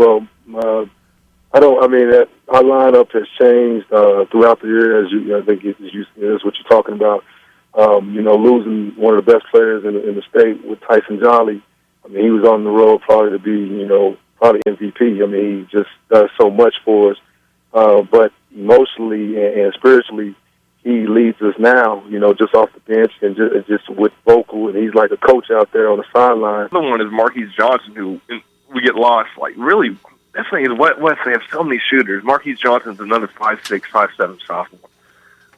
Well, I don't. I mean, our lineup has changed throughout the year, I think is what you're talking about. Losing one of the best players in the state with Tyson Jolly. I mean, he was on the road probably to be, probably MVP. I mean, he just does so much for us. But emotionally and spiritually, he leads us now, just off the bench and just with vocal, and he's like a coach out there on the sideline. Another one is Marquise Johnson, who we get lost. Like, really, that thing is West. They have so many shooters. Marquise Johnson's another 5'6", 5'7" sophomore,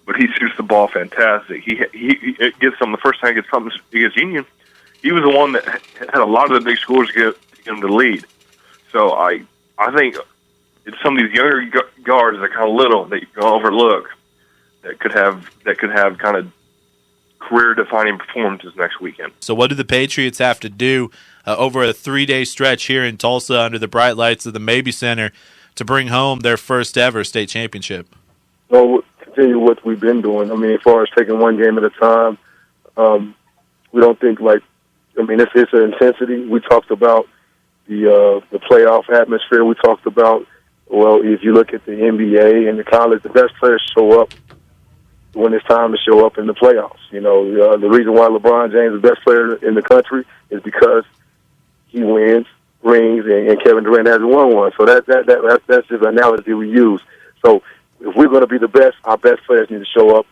but he shoots the ball fantastic. He gets them the first time he gets something against Union. He was the one that had a lot of the big scores to get him the lead. So I think it's some of these younger guards that are kind of little that you can overlook that could have kind of career-defining performances next weekend. So what do the Patriots have to do over a 3-day stretch here in Tulsa under the bright lights of the Mabee Center to bring home their first ever state championship? Well, we'll continue what we've been doing. I mean, as far as taking one game at a time, we don't think it's an intensity. We talked about the playoff atmosphere. We talked about, well, if you look at the NBA and the college, the best players show up when it's time to show up in the playoffs. The reason why LeBron James is the best player in the country is because he wins rings and Kevin Durant hasn't won one. So that's just an analogy we use. So if we're going to be the best, our best players need to show up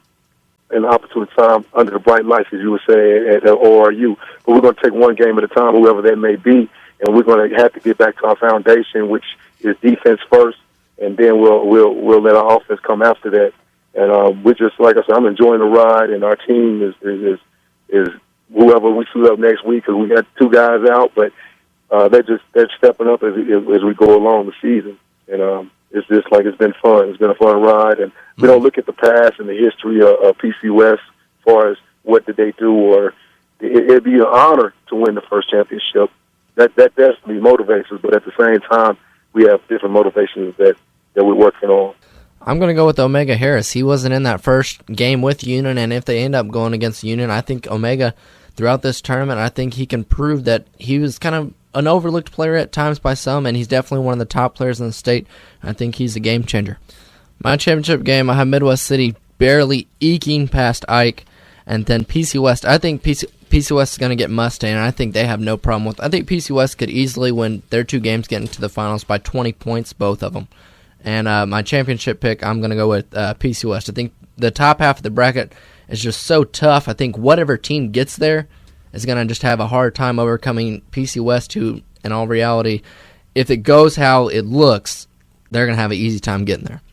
in the opportune time under the bright lights, as you would say, at ORU. But we're going to take one game at a time, whoever that may be, and we're going to have to get back to our foundation, which is defense first, and then we'll let our offense come after that. And we're just, like I said, I'm enjoying the ride, and our team is whoever we suit up next week, because we got 2 guys out, but they're stepping up as we go along the season. And it's just like it's been fun. It's been a fun ride, and we don't look at the past and the history of PC West as far as what did they do, or it'd be an honor to win the first championship. That definitely motivates us, but at the same time, we have different motivations that we're working on. I'm going to go with Omega Harris. He wasn't in that first game with Union, and if they end up going against Union, I think Omega, throughout this tournament, I think he can prove that he was kind of an overlooked player at times by some, and he's definitely one of the top players in the state. I think he's a game changer. My championship game, I have Midwest City barely eking past Ike, and then PC West. I think PC West is going to get Mustang, and I think they have no problem with it. I think PC West could easily win their 2 games, get into the finals by 20 points, both of them. And my championship pick, I'm going to go with PC West. I think the top half of the bracket is just so tough. I think whatever team gets there is going to just have a hard time overcoming PC West, who, in all reality, if it goes how it looks, they're going to have an easy time getting there.